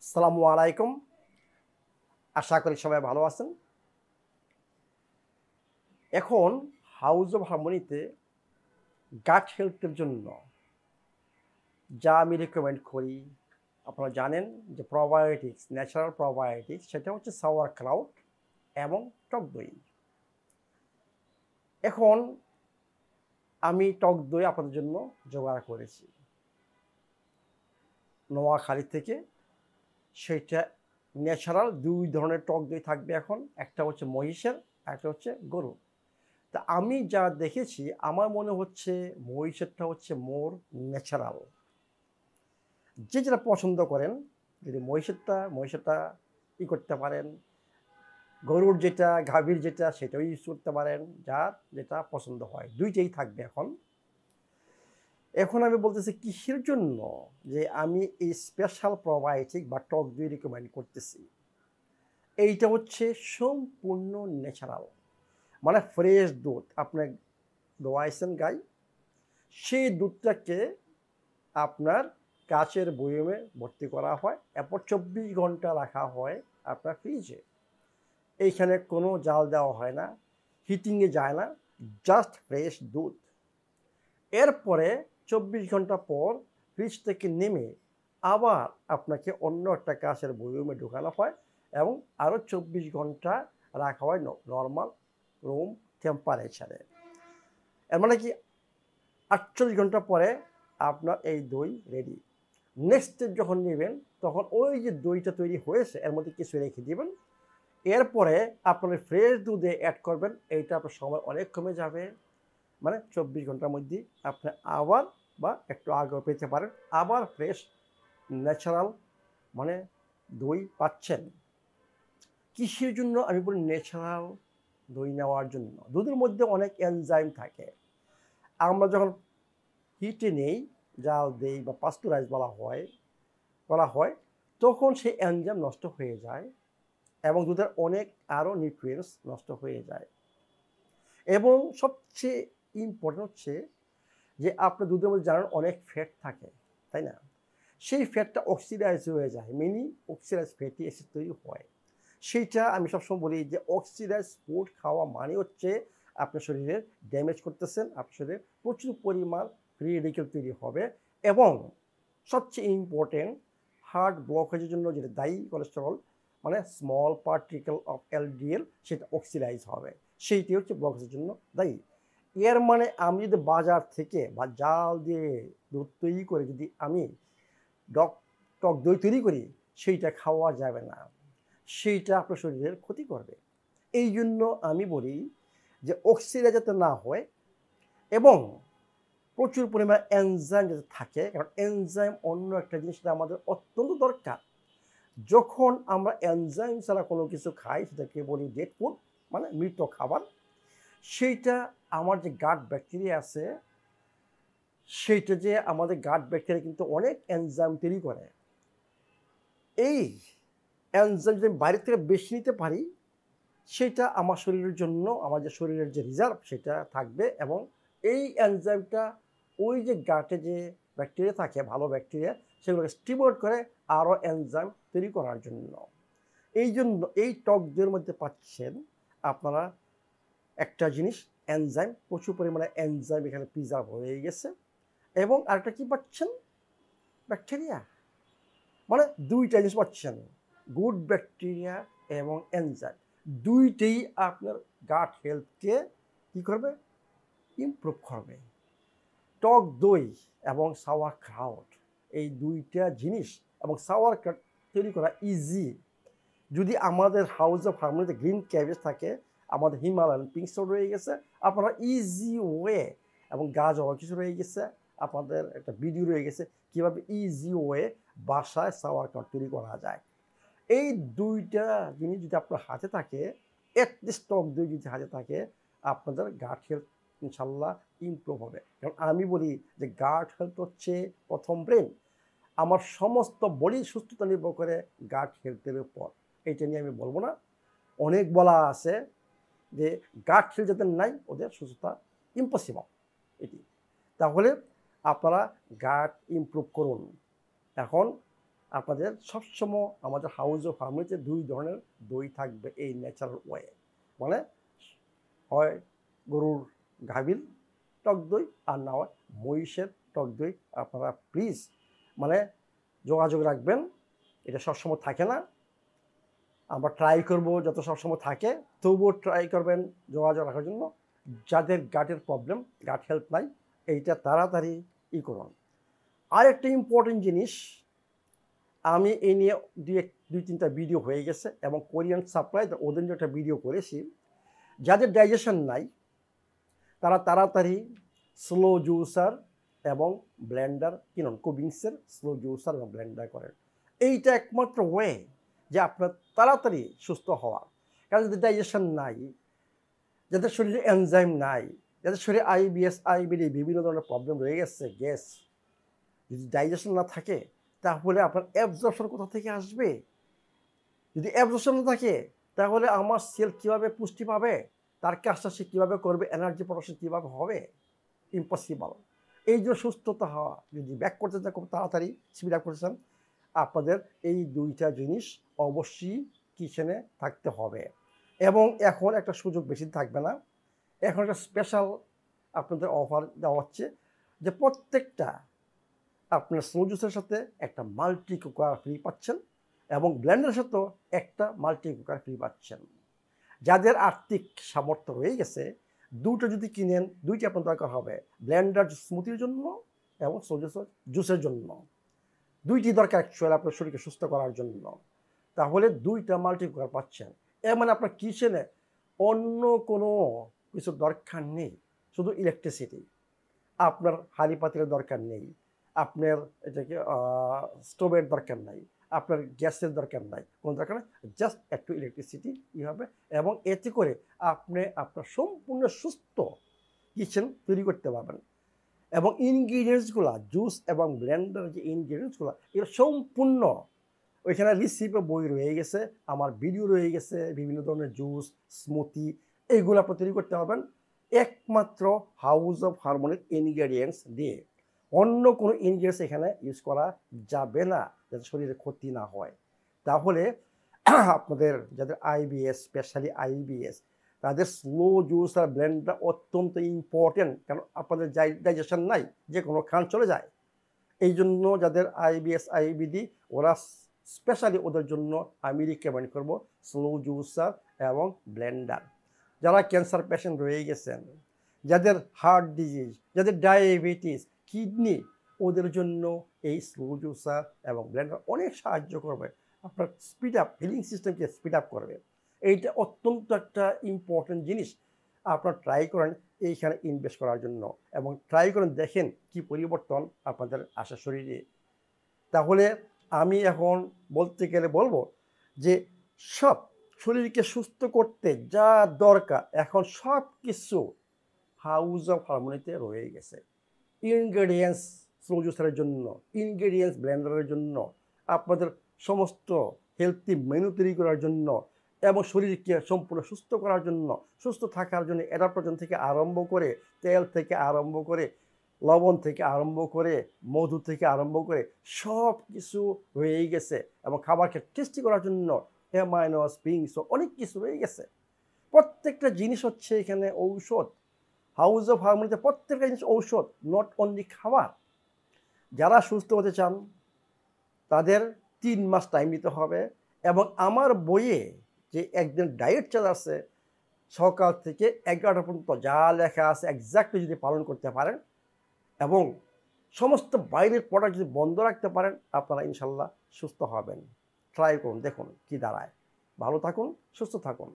আসসালামু আলাইকুম। আশা করি সবাই ভালো আছেন। এখন হাউস অব হারমোনিতে গাট হেলথের জন্য যা আমি রেকমেন্ড করি, আপনারা জানেন যে প্রোবায়োটিক্স, ন্যাচারাল প্রোবায়োটিক্স, সেটা হচ্ছে সাওয়ার ক্রাউট এবং টক দই। এখন আমি টক দই আপনাদের জন্য জোগাড় করেছি নোয়াখালী থেকে। সেটা ন্যাচারাল দুই ধরনের টক দই থাকবে। এখন একটা হচ্ছে মহিষের, একটা হচ্ছে গরুর। তা আমি যা দেখেছি আমার মনে হচ্ছে মহিষেরটা হচ্ছে মোর ন্যাচারাল। যে যেটা পছন্দ করেন, যদি মহিষেরটা ই করতে পারেন, গরুর যেটা, গাভীর যেটা, সেটাও ইউজ করতে পারেন, যার যেটা পছন্দ হয়। দুইটাই থাকবে। এখন এখন আমি বলতেছি কিসের জন্য যে আমি এই স্পেশাল প্রোবায়োটিক বা টক দই রিকমেন্ড করতেছি। এইটা হচ্ছে সম্পূর্ণ ন্যাচারাল, মানে ফ্রেশ দুধ। আপনি দোয়াইছেন গাই, সেই দুধটাকে আপনার কাচের বয়মে ভর্তি করা হয়, এরপর 24 ঘন্টা রাখা হয় আপনার ফ্রিজে। এইখানে কোনো জাল দেওয়া হয় না, হিটিংয়ে যায় না, জাস্ট ফ্রেশ দুধ। এরপরে 24 ঘন্টা পর ফ্রিজ থেকে নেমে আবার আপনাকে অন্য একটা কাচের বয়মে ঢোকানো হয় এবং আরও 24 ঘন্টা রাখা হয় নর্মাল রুম টেম্পারেচারে। এর মানে কি 48 ঘন্টা পরে আপনার এই দই রেডি। নেক্সট স্টেপ যখন নেবেন তখন ওই যে দইটা তৈরি হয়েছে এর মধ্যে কিছু রেখে দিবেন। এরপরে আপনার ফ্রেশ দুধে অ্যাড করবেন। এইটা আপনার সময় অনেক কমে যাবে। মানে 24 ঘন্টার মধ্যে আপনি আবার বা একটু আগেও পেতে পারেন, আবার ফ্রেশ ন্যাচারাল মানে দই পাচ্ছেন। কিসের জন্য আমি বলি ন্যাচারাল দই নেওয়ার জন্য? দুধের মধ্যে অনেক এনজাইম থাকে। আমরা যখন হিটে নেই, জাল দেই বা পাস্তুরাইজ বলা হয়, তখন সেই এনজাইম নষ্ট হয়ে যায় এবং দুধের অনেক আরও নিউট্রিয়েন্টস নষ্ট হয়ে যায়। এবং সবচেয়ে ইম্পর্টেন্ট হচ্ছে যে আপনার দুধের মধ্যে জানেন অনেক ফ্যাট থাকে, তাই না? সেই ফ্যাটটা অক্সিডাইজ হয়ে যায়, মিনি অক্সিডাইজ ফ্যাটি অ্যাসিড তৈরি হয়। সেইটা আমি সবসময় বলি যে অক্সিডাইজ ফুড খাওয়া মানে হচ্ছে আপনার শরীরের ড্যামেজ করতেছেন, আপনার শরীরে প্রচুর পরিমাণ ফ্রি রেডিকেল তৈরি হবে এবং সবচেয়ে ইম্পর্টেন্ট হার্ট ব্লকেজের জন্য যেটা দায়ী কোলেস্টেরল, মানে স্মল পার্টিকেল অফ এলডিএল, সেটা অক্সিডাইজ হবে, সেইটি হচ্ছে ব্লকেজের জন্য দায়ী। এর মানে আমি যদি বাজার থেকে বা জাল দিয়ে দুধ তৈরি করে যদি আমি টক দই তৈরি করি, সেইটা খাওয়া যাবে না, সেইটা আপনার শরীরের ক্ষতি করবে। এই জন্য আমি বলি যে অক্সিডাইজ যাতে না হয় এবং প্রচুর পরিমাণ এনজাইম যাতে থাকে, কারণ এনজাইম অন্য একটা জিনিস সেটা আমাদের অত্যন্ত দরকার। যখন আমরা এনজাইম ছাড়া কোনো কিছু খাই সেটাকে বলি ডেড ফুড, মানে মৃত খাবার। সেইটা আমার যে গাট ব্যাকটেরিয়া আছে, সেইটা যে আমাদের গাট ব্যাকটেরিয়া কিন্তু অনেক এনজাইম তৈরি করে। এই এনজাইম যদি বাইরে থেকে বেশি নিতে পারি, সেটা আমার শরীরের জন্য, আমাদের শরীরের যে রিজার্ভ সেটা থাকবে এবং এই এনজাইমটা ওই যে গাটে যে ব্যাকটেরিয়া থাকে, ভালো ব্যাকটেরিয়া, সেগুলোকে স্টিমুলেট করে আরও এনজাইম তৈরি করার জন্য। এই জন্য এই টক দইয়ের মধ্যে পাচ্ছেন আপনারা একটা জিনিস, এনজাইম, প্রচুর পরিমাণে এনজাইম এখানে প্রিজার্ভ হয়ে গেছে। এবং আরেকটা কি পাচ্ছেন? ব্যাকটেরিয়া। মানে দুইটা জিনিস পাচ্ছেন, গুড ব্যাকটেরিয়া এবং এনজাইম। দুইটাই আপনার গাট হেলথকে কী করবে? ইমপ্রুভ করবে। টক দই এবং সাওয়ার ক্রাউট, এই দুইটা জিনিস এবং সাওয়ার ক্রাউট তৈরি করা ইজি। যদি আমাদের হাউস অফ হারমোনিতে গ্রিন ক্যাবেজ থাকে, আমাদের হিমালয়ান পিঙ্ক সল্ট রয়ে গেছে, আপনারা ইজি ওয়ে, এবং গাজর কিছু রয়ে গেছে, আপনাদের একটা ভিডিও রয়ে গেছে কীভাবে ইজি ওয়ে বাসায় সাওয়ার ক্রাউট তৈরি করা যায়। এই দুইটা জিনিস যদি আপনার হাতে থাকে, অ্যাটলিস্ট টক দই যদি হাতে থাকে, আপনাদের গাট হেলথ ইনশাল্লাহ ইমপ্রুভ হবে। কারণ আমি বলি যে গাট হেলথ হচ্ছে প্রথম ব্রেন। আমার সমস্ত বডি সুস্থতা নির্ভর করে গাট হেলথের উপর। এইটা নিয়ে আমি বলবো না, অনেক বলা আছে যে গাট হেলথ যাদের নাই ওদের সুস্থতা ইম্পসিবল। এটি তাহলে আপনারা গাট ইমপ্রুভ করুন। এখন আপনাদের সবসময় আমাদের হাউস অফ হারমোনিতে 2 ধরনের দই থাকবে এই ন্যাচারাল ওয়ে, মানে হয় গরুর গাভীর টক দই আর না হয় মহিষের টক দই। আপনারা প্লিজ মানে যোগাযোগ রাখবেন, এটা সবসময় থাকে না, আমরা ট্রাই করব যত সবসময় থাকে, তবুও ট্রাই করবেন যোগাযোগ রাখার জন্য। যাদের গাটের প্রবলেম, গাট হেল্প নাই, এইটা তাড়াতাড়ি করুন। আর একটা ইম্পর্টেন্ট জিনিস, আমি এই নিয়ে দুই তিনটা ভিডিও হয়ে গেছে এবং কোরিয়ান সাপ্লাই ওদের নিয়ে একটা ভিডিও করেছি। যাদের ডাইজেশন নাই তারা তাড়াতাড়ি স্লো জুসার এবং ব্লেন্ডার কিনুন, কুবিংসের স্লো জুসার এবং ব্লেন্ডার করেন। এইটা একমাত্র ওয়ে যে আপনার তাড়াতাড়ি সুস্থ হওয়ার। কারণ যদি ডাইজেশন নাই, যাদের শরীরে এনজাইম নাই, যাদের শরীরে আইবিএস আইবিডি বিভিন্ন ধরনের প্রবলেম রয়ে গেছে, গ্যাস, যদি ডাইজেশন না থাকে তাহলে আপনার অ্যাবজর্পশন কোথা থেকে আসবে? যদি অ্যাবজর্পশন না থাকে তাহলে আমার সেল কীভাবে পুষ্টি পাবে, তার কাজটা সে কীভাবে করবে, এনার্জি প্রোডাকশন কীভাবে হবে? ইম্পসিবল। এই যে সুস্থতা হওয়া যদি ব্যাক করতে চান খুব তাড়াতাড়ি স্পিড আপ করতে চান, আপনাদের এই দুইটা জিনিস অবশ্যই কিচেনে থাকতে হবে। এবং এখন একটা সুযোগ বেশি থাকবে না, এখন একটা স্পেশাল আপনাদের অফার দেওয়া হচ্ছে যে প্রত্যেকটা আপনার স্লো জুসের সাথে একটা মাল্টি কুকার ফ্রি পাচ্ছেন এবং ব্লেন্ডারের সাথেও একটা মাল্টি কুকার ফ্রি পাচ্ছেন। যাদের আর্থিক সামর্থ্য রয়ে গেছে, দুটো যদি কিনেন, দুইটি আপনার দরকার হবে, ব্লেন্ডার স্মুথির জন্য এবং স্লো জুসের জন্য। দুইটি দরকার অ্যাকচুয়ালি আপনার শরীরকে সুস্থ করার জন্য। তাহলে দুইটা মাল্টি কুকার পাচ্ছেন। এর মানে আপনার কিচেনে অন্য কোনো কিছুর দরকার নেই, শুধু ইলেকট্রিসিটি। আপনার হাঁড়ি পাতিলের দরকার নেই, আপনার এটাকে স্টোভের দরকার নাই, আপনার গ্যাসের দরকার নাই, কোনো দরকার নেই, জাস্ট একটু ইলেকট্রিসিটি হবে। এবং এতে করে আপনি আপনার সম্পূর্ণ সুস্থ কিচেন তৈরি করতে পারবেন। এবং ইনগ্রিডিয়েন্টসগুলো, জুস এবং ব্লেন্ডার যে ইনগ্রিডিয়েন্টসগুলো, এগুলো সম্পূর্ণ ওইখানে রিসিপে বই রয়ে গেছে, আমার ভিডিও রয়ে গেছে, বিভিন্ন ধরনের জুস, স্মুথি, এইগুলো আপনি তৈরি করতে পারবেন একমাত্র হাউস অফ হারমোনির ইনগ্রিডিয়েন্টস দিয়ে। অন্য কোনো ইনগ্রিডিয়েন্টস এখানে ইউজ করা যাবে না, যাতে শরীরে ক্ষতি না হয়। তাহলে আপনাদের যাদের আইবিএস, স্পেশালি আইবিএস, তাদের স্লো জুস আর ব্লেন্ডার অত্যন্ত ইম্পর্টেন্ট। কারণ আপনাদের ডাইজেশন নাই, যে কোনো খান চলে যায়। এই জন্য যাদের আইবিএস আইবিডি, ওরা স্পেশালি ওদের জন্য আমি রিকমেন্ড করব স্লো জুসার এবং ব্লেন্ডার। যারা ক্যান্সার পেশেন্ট রয়ে গেছেন, যাদের হার্ট ডিজিজ, যাদের ডায়াবেটিস, কিডনি, ওদের জন্য এই স্লো জুসার এবং ব্লেন্ডার অনেক সাহায্য করবে, আপনার স্পিড আপ, হিলিং সিস্টেমকে স্পিড আপ করবে। এইটা অত্যন্ত একটা ইম্পর্টেন্ট জিনিস। আপনারা ট্রাই করেন এইখানে ইনভেস্ট করার জন্য এবং ট্রাই করেন, দেখেন কি পরিবর্তন আপনাদের আসে শরীরে। তাহলে আমি এখন বলতে গেলে বলবো যে সব শরীরকে সুস্থ করতে যা দরকার এখন সব কিছু হাউস অফ হারমোনিতে রয়ে গেছে। ইনগ্রেডিয়েন্টস স্লো জুসারের জন্য, ইনগ্রেডিয়েন্টস ব্লেন্ডারের জন্য, আপনাদের সমস্ত হেলথি মেনু তৈরি করার জন্য এবং শরীরকে সম্পূর্ণ সুস্থ করার জন্য, সুস্থ থাকার জন্য অ্যাডাপ্টোজেন থেকে আরম্ভ করে, তেল থেকে আরম্ভ করে, লবণ থেকে আরম্ভ করে, মধু থেকে আরম্ভ করে সব কিছু রয়েই গেছে। এবং খাবারকে টেস্টি করার জন্য অ্যামাইনোস, পিংস, অনেক কিছু রয়ে গেছে। প্রত্যেকটা জিনিস হচ্ছে এখানে ঔষধ। হাউস অফ হারমোনিতে প্রত্যেকটা জিনিস ঔষধ, নট অনলি খাবার। যারা সুস্থ হতে চান তাদের 3 মাস টাইম নিতে হবে। এবং আমার বইয়ে যে একদিন ডায়েট চার্ট আছে, সকাল থেকে 11টা পর্যন্ত যা লেখা আছে এক্স্যাক্টলি যদি পালন করতে পারেন এবং সমস্ত বাইরের প্রোডাক্ট যদি বন্ধ রাখতে পারেন, আপনারা ইনশাল্লাহ সুস্থ হবেন। ট্রাই করুন, দেখুন কি দাঁড়ায়। ভালো থাকুন, সুস্থ থাকুন।